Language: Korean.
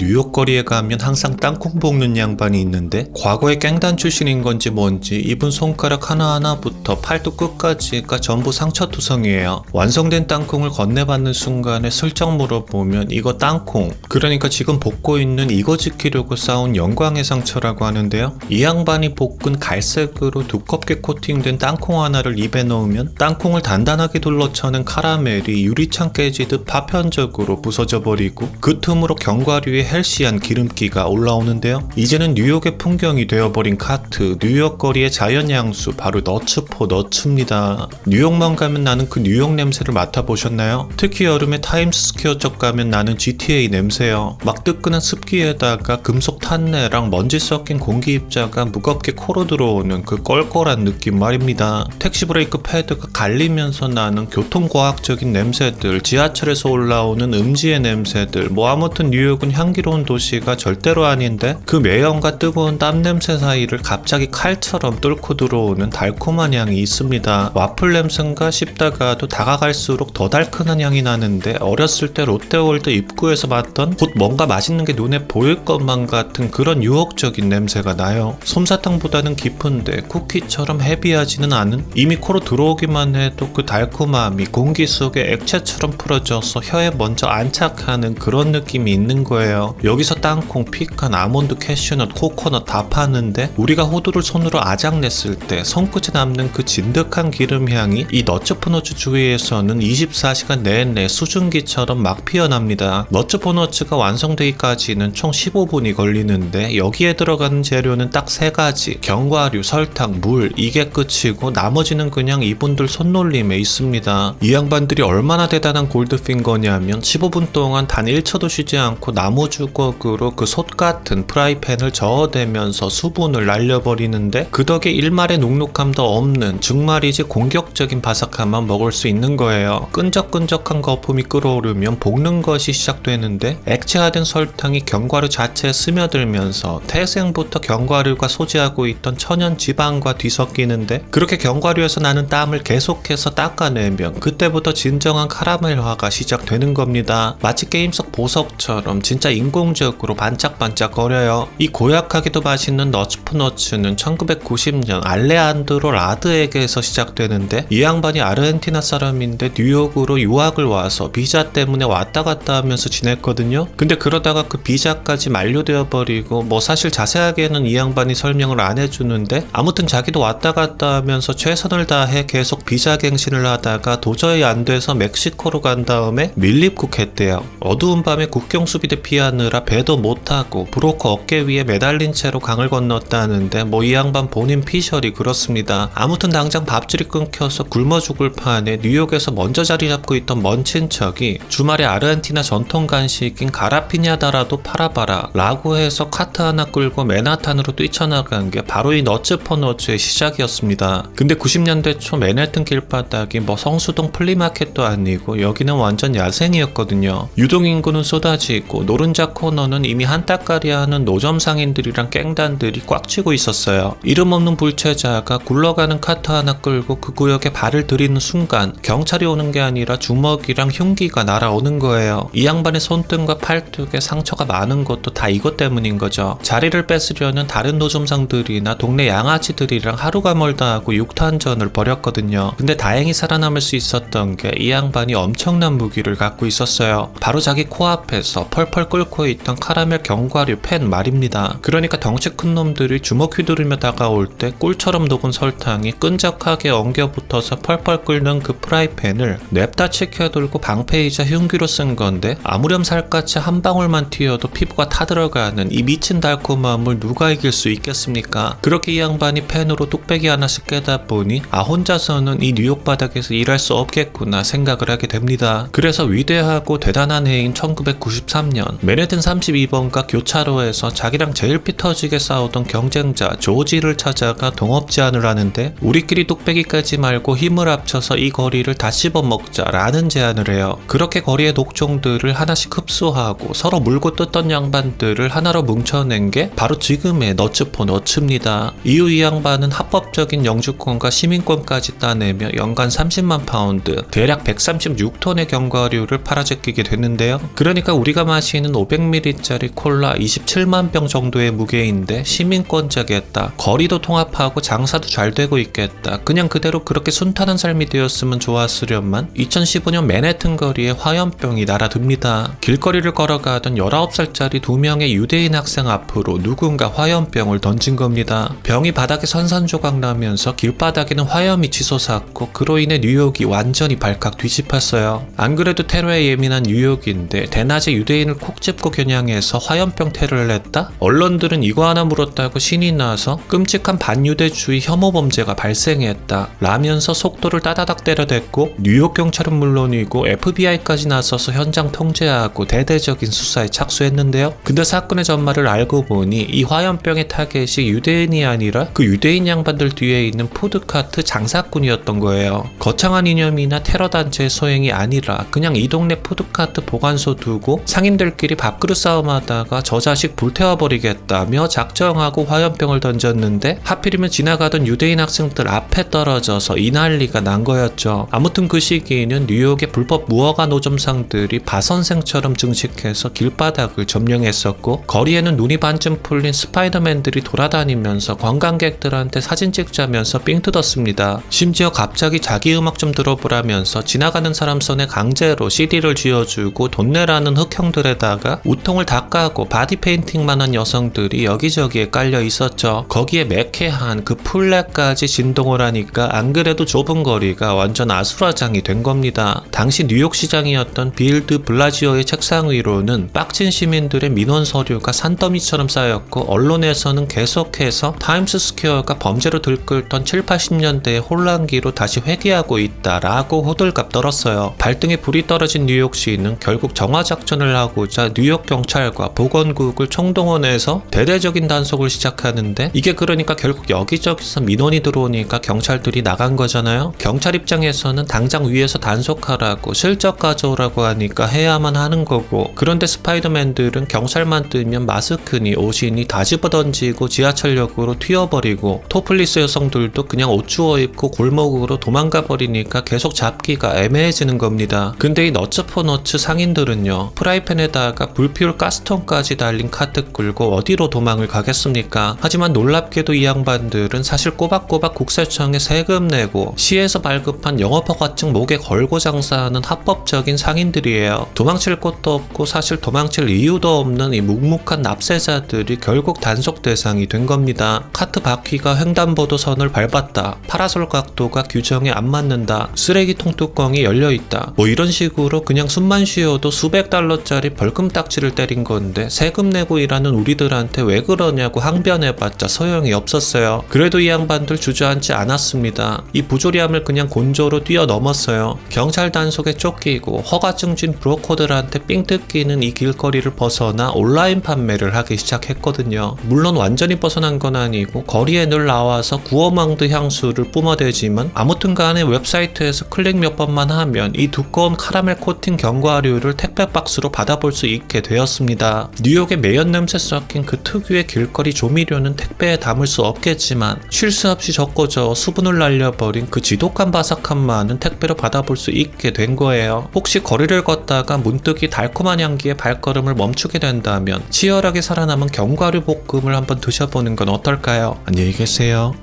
뉴욕 거리에 가면 항상 땅콩 볶는 양반이 있는데 과거에 깽단 출신인 건지 뭔지 이분 손가락 하나하나부터 팔뚝 끝까지가 전부 상처투성이에요. 완성된 땅콩을 건네받는 순간에 슬쩍 물어보면 이거 땅콩, 그러니까 지금 볶고 있는 이거 지키려고 쌓은 영광의 상처라고 하는데요. 이 양반이 볶은 갈색으로 두껍게 코팅된 땅콩 하나를 입에 넣으면 땅콩을 단단하게 둘러쳐는 카라멜이 유리창 깨지듯 파편적으로 부서져 버리고 그 틈으로 견과류의 헬시한 기름기가 올라오는데요. 이제는 뉴욕의 풍경이 되어버린 카트, 뉴욕 거리의 자연향수, 바로 너츠포 너츠입니다. 뉴욕만 가면 나는 그 뉴욕 냄새를 맡아보셨나요? 특히 여름에 타임스스퀘어 쪽 가면 나는 GTA 냄새요. 막 뜨끈한 습기에다가 금속 탄내랑 먼지 섞인 공기 입자가 무겁게 코로 들어오는 그 껄껄한 느낌 말입니다. 택시 브레이크 패드가 갈리면서 나는 교통과학적인 냄새들, 지하철에서 올라오는 음지의 냄새들, 뭐 아무튼 뉴욕은 향기로운 도시가 절대로 아닌데 그 매연과 뜨거운 땀 냄새 사이를 갑자기 칼처럼 뚫고 들어오는 달콤한 향이 있습니다. 와플 냄새인가 싶다가도 다가갈수록 더 달큰한 향이 나는데 어렸을 때 롯데월드 입구에서 맡던 곧 뭔가 맛있는 게 눈에 보일 것만 같은 그런 유혹적인 냄새가 나요. 솜사탕보다는 깊은데 쿠키처럼 헤비하지는 않은, 이미 코로 들어오기만 해도 그 달콤함이 공기 속에 액체처럼 풀어져서 혀에 먼저 안착하는 그런 느낌이 있는 거예요. 여기서 땅콩, 피칸, 아몬드, 캐슈넛, 코코넛 다 파는데 우리가 호두를 손으로 아작냈을 때 손끝에 남는 그 진득한 기름향이 이 너츠포너츠 주위에서는 24시간 내내 수증기처럼 막 피어납니다. 너츠포너츠가 완성되기까지는 총 15분이 걸리는데 여기에 들어가는 재료는 딱 3가지, 견과류, 설탕, 물, 이게 끝이고 나머지는 그냥 이분들 손놀림에 있습니다. 이 양반들이 얼마나 대단한 골드핑거냐면 15분 동안 단 1초도 쉬지 않고 나무 주걱으로 그 솥같은 프라이팬을 저어대면서 수분을 날려버리는데 그 덕에 일말의 눅눅함도 없는, 정말이지 공격적인 바삭함만 먹을 수 있는 거예요. 끈적끈적한 거품이 끓어오르면 볶는 것이 시작되는데 액체화된 설탕이 견과류 자체에 스며들면서 태생부터 견과류가 소지하고 있던 천연 지방과 뒤섞이는데 그렇게 견과류에서 나는 땀을 계속해서 닦아내면 그때부터 진정한 카라멜화가 시작되는 겁니다. 마치 게임 속 보석처럼 진짜 인공적으로 반짝반짝거려요. 이 고약하게도 맛있는 너츠포너츠는 1990년 알레한드로 라드에게서 시작되는데 이 양반이 아르헨티나 사람인데 뉴욕으로 유학을 와서 비자 때문에 왔다 갔다 하면서 지냈거든요. 근데 그러다가 그 비자까지 만료되어 버리고 뭐 사실 자세하게는 이 양반이 설명을 안 해주는데 아무튼 자기도 왔다 갔다 하면서 최선을 다해 계속 비자 갱신을 하다가 도저히 안 돼서 멕시코로 간 다음에 밀립국 했대요. 어두운 밤에 국경 수비대 피하느라 배도 못 타고 브로커 어깨 위에 매달린 채로 강을 건넜다는데 뭐 이 양반 본인 피셜이 그렇습니다. 아무튼 당장 밥줄이 끊겨서 굶어 죽을 판에 뉴욕에서 먼저 자리 잡고 있던 먼 친척이 주말에 아르헨티나 전통 간식인 가라피냐다라도 팔아봐라 라고 해서 카트 하나 끌고 맨하탄으로 뛰쳐나간 게 바로 이 너츠포너츠의 시작이었습니다. 근데 90년대 초 맨해튼 길바닥이 뭐 성수동 플리마켓도 아니고 여기는 완전 야생이었거든요. 유동인구는 쏟아지고 노른자 코너는 이미 한따까리 하는 노점 상인들이랑 깽단들이 꽉 치고 있었어요. 이름 없는 불체자가 굴러가는 카트 하나 끌고 그 구역에 발을 들이는 순간 경찰이 오는 게 아니라 주먹이랑 흉기가 날아오는 거예요. 이 양반의 손등과 팔뚝에 상처가 많은 것도 다 이것 때문인 거죠. 자리를 뺏으려는 다른 노점상들이나 동네 양아치들이랑 하루가 멀다 하고 육탄전을 벌였거든요. 근데 다행히 살아남을 수 있었던 게 이 양반이 엄청난 무기를 갖고 있었어요. 바로 자기 코앞에서 펄펄 끓고 있던 카라멜 견과류 팬 말입니다. 그러니까 덩치 큰 놈들이 주먹 휘두르며 다가올 때 꿀처럼 녹은 설탕이 끈적하게 엉겨붙어서 펄펄 끓는 그 프라이팬을 냅다 치켜들고 방패이자 흉기로 쓴 건데 아무렴 살갗이 한 방울만 튀어도 피부가 타들어가는 이 미친 달콤함을 누가 이길 수 있겠습니까? 그렇게 이 양반이 팬으로 뚝배기 하나씩 깨다 보니 혼자서는 이 뉴욕 바닥에서 일할 수 없겠구나 생각을 하게 됩니다. 그래서 위대하고 대단한 해인 1993년 맨해튼 32번가 교차로에서 자기랑 제일 피 터지게 싸우던 경쟁자 조지를 찾아가 동업 제안을 하는데 우리끼리 뚝배기까지 말고 힘을 합쳐서 이 거리를 다 씹어먹자 라는 제안을 해요. 그렇게 거리의 독종들을 하나씩 흡수하고 서로 물고 뜯던 양반들을 하나로 뭉쳐낸 게 바로 지금의 너츠포너츠입니다. 이후 이 양반은 합법적인 영주권과 시민권까지 따내며 연간 30만 파운드, 대략 136톤의 견과류를 팔아제끼게 됐는데요. 그러니까 우리가 마시는 500ml짜리 콜라 27만 병 정도의 무게인데 시민권자겠다. 거리도 통합하고 장사도 잘 되고 있겠다. 그냥 그대로 그렇게 순탄한 삶이 되었으면 좋았으련만 2015년 맨해튼 거리에 화염병이 날아듭니다. 길거리를 걸어가던 19살짜리 2명의 유대인 학생 앞으로 누군가 화염병을 던진 겁니다. 병이 바닥에 산산조각 나면서 길바닥에는 화염이 치솟았고 그로 인해 뉴욕이 완전히 발칵 뒤집혔어요. 안 그래도 테러에 예민한 뉴욕인데 대낮에 유대인을 콕 집고 겨냥해서 화염병 테러를 했다? 언론들은 이거 하나 물었다고 신이 나서 끔찍한 반유대주의 혐오 범죄가 발생했다 라면서 속도를 따다닥 때려댔고 뉴욕 경찰은 물론이고 FBI까지 나서서 현장 통제하고 대대적인 수사에 착수했는데요. 근데 사건의 전말을 알고 보니 이 화염병의 타겟이 유대인이 아니라 그 유대인 양반들 뒤에 있는 푸드카트 장사꾼이었던 거예요. 거창한 이념이나 테러 단체의 소행이 아니라 그냥 이 동네 푸드카트 보관소 두고 상인들끼리 밥그릇 싸움하다가 저 자식 불태워버리겠다며 작정하고 화염병을 던졌는데 하필이면 지나가던 유대인 학생들 앞에 떨어져서 이 난리가 난 거였죠. 아무튼 그 시기에는 뉴욕의 불법 무허가 노점상들이 바선생처럼 증식해서 길바닥을 점령했었고 거리에는 눈이 반쯤 풀린 스파이더맨들이 돌아다니면서 관광객들한테 사진 찍자면서 삥 뜯었습니다. 심지어 갑자기 자기 음악 좀 들어보라면서 지나가는 사람 손에 강제로 CD를 쥐어주고 돈 내라는 흑형들에다가 우통을 다 까고 바디 페인팅만 한 여성들이 여기저기에 깔려 있었죠. 거기에 매캐한 그 플랫까지 진동을 하니까 안 그래도 좁은 거리가 완전 아수라장이 된 겁니다. 당시 뉴욕시장이었던 빌드 블라지오의 책상 위로는 빡친 시민들의 민원 서류가 산더미처럼 쌓였고 언론에서는 계속해서 타임스스퀘어가 범죄로 들끓던 7, 80년대의 혼란기로 다시 회귀하고 있다라고 호들갑 떨었어요. 발등에 불이 떨어진 뉴욕시는 결국 정화작전을 하고자 뉴욕 경찰과 보건국을 총동원해서 대대적인 단속을 시작하는데 이게 그러니까 결국 여기저기서 민원이 들어오니까 경찰들이 나간 거잖아요. 경찰 입장에서는 당장 위에서 단속하라고 실적 가져오라고 하니까 해야만 하는 거고 그런데 스파이더맨들은 경찰만 뜨면 마스크니 옷이니 다 집어던지고 지하철역으로 튀어버리고 토플리스 여성들도 그냥 옷 주워 입고 골목으로 도망가 버리니까 계속 잡기가 애매해지는 겁니다. 근데 이 너츠포너츠 상인들은요 프라이팬에다가 불 피울 가스통까지 달린 카트 끌고 어디로 도망을 가겠습니까? 하지만 놀랍게도 이 양반들은 사실 꼬박꼬박 국세청에 세금 내고 시에서 발급한 영업허가증 목에 걸고 장사하는 합법적인 상인들이에요. 도망칠 곳도 없고 사실 도망칠 이유도 없는 이 묵묵한 납세자들이 결국 단속 대상이 된 겁니다. 카트 바퀴가 횡단보도 선을 밟았다. 파라솔 각도가 규정에 안 맞는다. 쓰레기통 뚜껑이 열려있다. 뭐 이런 식으로 그냥 숨만 쉬어도 수백 달러짜리 벌금 딱지를 때린 건데 세금 내고 일하는 우리들한테 왜 그러냐고 항변해봤자 소용이 없었어요. 그래도 이 양반들 주저앉지 않았습니다. 이 부조리함을 그냥 곤조로 뛰어넘었어요. 경찰 단속에 쫓기고 허가증 준 브로커들한테 삥 뜯기는 이 길거리를 벗어나 온라인 판매를 하기 시작했거든요. 물론 완전히 벗어난 건 아니고 거리에 늘 나와서 구어망드 향수를 뿜어대지만 아무튼 간에 웹사이트에서 클릭 몇 번만 하면 이 두꺼운 카라멜 코팅 견과류를 택배 박스로 받아볼 수 있게 되었습니다. 뉴욕의 매연 냄새 섞인 그 특유의 길거리 조미료는 택배에 담을 수 없겠지만 쉴 새 없이 적고저 수분을 날려버린 그 지독한 바삭함만은 택배로 받아볼 수 있게 된 거예요. 혹시 거리를 걷다가 문득 이 달콤한 향기에 발걸음을 멈추게 된다면 치열하게 살아남은 견과류 볶음을 한번 드셔보는 건 어떨까요? 안녕히 계세요.